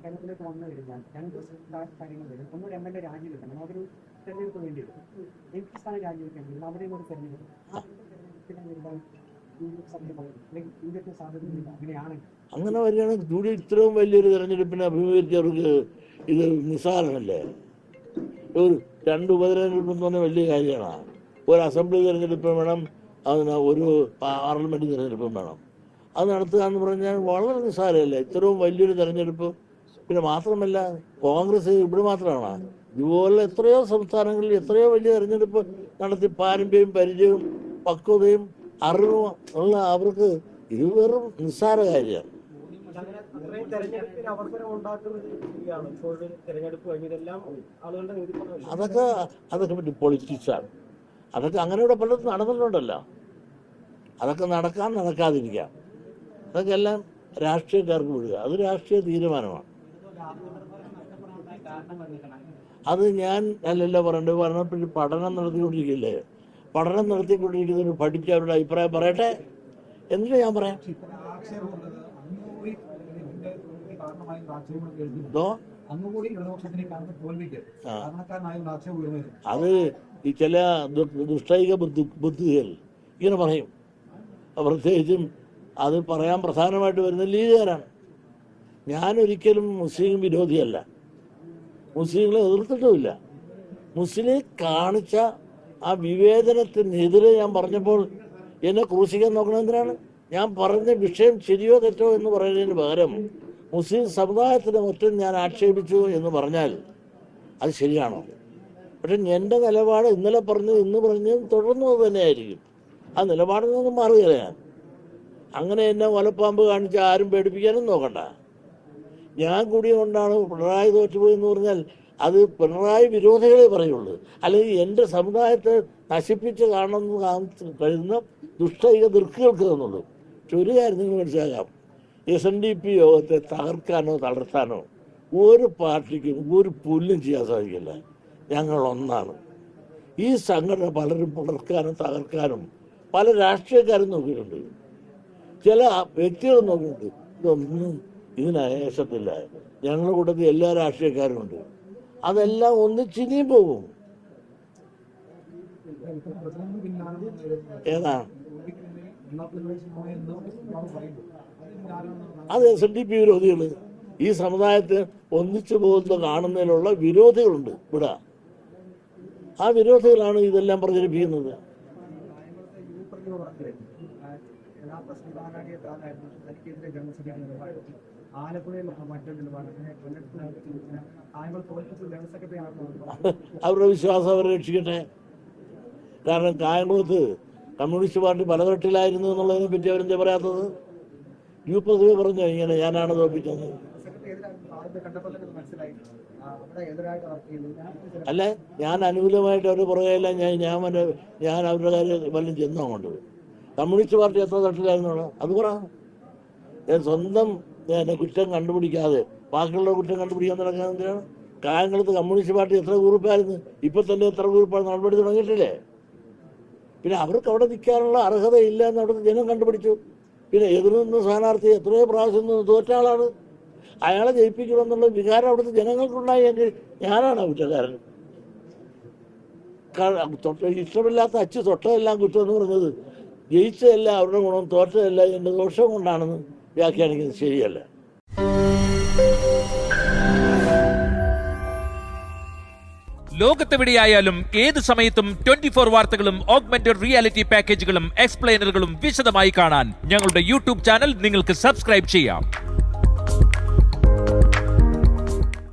കേരളത്തിലേക്ക് വന്നു കഴിഞ്ഞാൽ രണ്ട് കാര്യങ്ങൾ വരും. ഒന്ന് എംഎൽഎ രാജിവെക്കണം, അതൊരു തെരഞ്ഞെടുപ്പ് വേണ്ടി വരും. എനിക്ക് സ്ഥാനം രാജിവെക്കണമെങ്കിൽ അവിടെയും ഒരു തെരഞ്ഞെടുപ്പ് അങ്ങനെ വരികയാണെങ്കിൽ കൂടി ഇത്രയും വലിയൊരു തെരഞ്ഞെടുപ്പിനെ അഭിമുഖീകരിച്ചവർക്ക് ഇത് നിസ്സാരമല്ലേ? ഒരു 2 ഉപതെരഞ്ഞെടുപ്പ് എന്ന് പറഞ്ഞാൽ വലിയ കാര്യമാണ്. ഒരു അസംബ്ലി തെരഞ്ഞെടുപ്പ് വേണം, അതിന് ഒരു പാർലമെൻറ്റ് തിരഞ്ഞെടുപ്പും വേണം. അത് നടത്തുക എന്ന് പറഞ്ഞാൽ വളരെ നിസ്സാരമല്ലേ ഇത്രയും വലിയൊരു തെരഞ്ഞെടുപ്പ്? പിന്നെ മാത്രമല്ല, കോൺഗ്രസ് ഇവിടെ മാത്രമാണ്, ഇതുപോലെ എത്രയോ സംസ്ഥാനങ്ങളിൽ എത്രയോ വലിയ തെരഞ്ഞെടുപ്പ് നടത്തി പാരമ്പര്യവും പരിചയവും പക്വതയും അറിവും ഉള്ള അവർക്ക് ഇത് വെറും നിസ്സാര കാര്യമാണ്. അതൊക്കെ പറ്റി പൊളിറ്റിക്സാണ്. അതൊക്കെ അങ്ങനെയുള്ള പലതും നടന്നിട്ടുണ്ടല്ലോ. അതൊക്കെ നടക്കാതിരിക്കാം. അതൊക്കെ എല്ലാം രാഷ്ട്രീയക്കാർക്ക് വിടുക. അത് രാഷ്ട്രീയ തീരുമാനമാണ്. അത് ഞാൻ അല്ലല്ലോ പറഞ്ഞപ്പോഴും പഠനം നടത്തിക്കൊണ്ടിരിക്കില്ലേ? പഠനം നടത്തിക്കൊണ്ടിരിക്കുന്നവർ പഠിച്ച് അവരുടെ അഭിപ്രായം പറയട്ടെ, എന്നിട്ട് ഞാൻ പറയാം. അത് ഈ ചില ദുഷ്ടൈക ബുദ്ധികൾ ഇങ്ങനെ പറയും. പ്രത്യേകിച്ചും അത് പറയാൻ പ്രധാനമായിട്ട് വരുന്ന ലീഗുകാരാണ്. ഞാനൊരിക്കലും മുസ്ലിം വിരോധിയല്ല, മുസ്ലിങ്ങളെ എതിർത്തിട്ടുമില്ല. മുസ്ലിം കാണിച്ച ആ വിവേചനത്തിനെതിരെ ഞാൻ പറഞ്ഞപ്പോൾ എന്നെ ക്രൂശിക്കാൻ നോക്കണം എന്തിനാണ്? ഞാൻ പറഞ്ഞ വിഷയം ശരിയോ തെറ്റോ എന്ന് പറയുന്നതിന് പകരം മുസ്ലിം സമുദായത്തിനെ മറ്റും ഞാൻ ആക്ഷേപിച്ചു എന്ന് പറഞ്ഞാൽ അത് ശരിയാണോ? പക്ഷെ എൻ്റെ നിലപാട് ഇന്നലെ പറഞ്ഞത് ഇന്ന് പറഞ്ഞതും തുടർന്നത് തന്നെയായിരിക്കും. ആ നിലപാടിൽ നിന്നും മാറുകയില്ല ഞാൻ. അങ്ങനെ എന്നെ വലപ്പാമ്പ് കാണിച്ച് ആരും പേടിപ്പിക്കാനും നോക്കണ്ട. ഞാൻ കൂടി കൊണ്ടാണ് പിണറായി തോറ്റുപോയെന്ന് പറഞ്ഞാൽ അത് പിണറായി വിരോധികളെ പറയുള്ളൂ. അല്ലെങ്കിൽ എൻ്റെ സമുദായത്തെ നശിപ്പിച്ച് കാണണമെന്ന് കരുതുന്ന ദുഷ്ടൈക ദൃക്കുകൾക്ക് തന്നുള്ളൂ. പക്ഷെ ഒരു കാര്യം നിങ്ങൾ മനസ്സിലാക്കാം, SNDP യോഗത്തെ തകർക്കാനോ തളർത്താനോ ഒരു പാർട്ടിക്കും ഒരു പുല്ലും ചെയ്യാൻ സാധിക്കില്ല. ഞങ്ങൾ ഒന്നാണ്. ഈ സംഘടന പലരും പുലർക്കാനും തകർക്കാനും പല രാഷ്ട്രീയക്കാരും നോക്കിയിട്ടുണ്ട്, ചില വ്യക്തികൾ നോക്കിയിട്ടുണ്ട്. ഇതൊന്നും ഇതിനേശത്തില്ല. ഞങ്ങളുടെ കൂട്ടത്തിൽ എല്ലാ രാഷ്ട്രീയക്കാരും ഉണ്ട്. അതെല്ലാം ഒന്നിച്ചിനിയും പോകും. ഏതാണ് അത്? SNDP വിരോധികൾ ഈ സമുദായത്തെ ഒന്നിച്ചു പോകുന്ന കാണുന്നതിലുള്ള വിരോധികളുണ്ട് ഇവിടെ. ആ വിരോധികളാണ് ഇതെല്ലാം പ്രചരിപ്പിക്കുന്നത്. അവരുടെ വിശ്വാസം അവരെ രക്ഷിക്കട്ടെ. കാരണം കായംകുളത്ത് കമ്മ്യൂണിസ്റ്റ് പാർട്ടി പലതട്ടിലായിരുന്നു എന്നുള്ളതിനെ പറ്റി അവരെന്താ പറയാത്തത്? യൂപ്പതിയെ പറഞ്ഞു ഇങ്ങനെ ഞാനാണ് തോൽപ്പിച്ചത്. അല്ല, ഞാൻ അനുകൂലമായിട്ട് അവർ പറയുകയില്ല. ഞാൻ അവരുടെ കാര്യം വല്ലതും ചെന്നോ കൊണ്ട്. കമ്മ്യൂണിസ്റ്റ് പാർട്ടി എത്ര തട്ടിലായിരുന്നു അത് പറ. ഞാൻ സ്വന്തം കുറ്റം കണ്ടുപിടിക്കാതെ ബാക്കിയുള്ള കുറ്റം കണ്ടുപിടിക്കാൻ നടക്കാൻ എന്തിനാണ്? കായംകുളത്ത് കമ്മ്യൂണിസ്റ്റ് പാർട്ടി എത്ര ഗ്രൂപ്പായിരുന്നു, ഇപ്പം തന്നെ എത്ര ഗ്രൂപ്പാണ് നടപടി തുടങ്ങിയിട്ടില്ലേ? പിന്നെ അവർക്ക് അവിടെ നിൽക്കാനുള്ള അർഹതയില്ല എന്ന് അവിടുത്തെ ജനം കണ്ടുപിടിച്ചു. പിന്നെ എതിർനിന്ന സ്ഥാനാർത്ഥി എത്രയോ പ്രാവശ്യം തോറ്റ ആളാണ്. അയാളെ ജയിപ്പിക്കണമെന്നുള്ള വികാരം അവിടുത്തെ ജനങ്ങൾക്കുണ്ടായെങ്കിൽ ഞാനാണ് കുറ്റക്കാരൻ. ഇഷ്ടമില്ലാത്ത അച്ചു തൊട്ടതെല്ലാം കുറ്റം എന്ന് പറഞ്ഞത് ജയിച്ചതല്ല അവരുടെ ഗുണം, തോറ്റതല്ല എൻ്റെ ദോഷം കൊണ്ടാണെന്ന് വ്യാഖ്യാനിക്കുന്നത് ശരിയല്ല. ലോകത്തെവിടെയായാലും ഏത് സമയത്തും 24 വാർത്തകളും ഓഗ്മെന്റഡ് റിയാലിറ്റി പാക്കേജുകളും എക്സ്പ്ലെയിനറുകളും വിശദമായി കാണാൻ ഞങ്ങളുടെ യൂട്യൂബ് ചാനൽ നിങ്ങൾക്ക് സബ്സ്ക്രൈബ് ചെയ്യാം.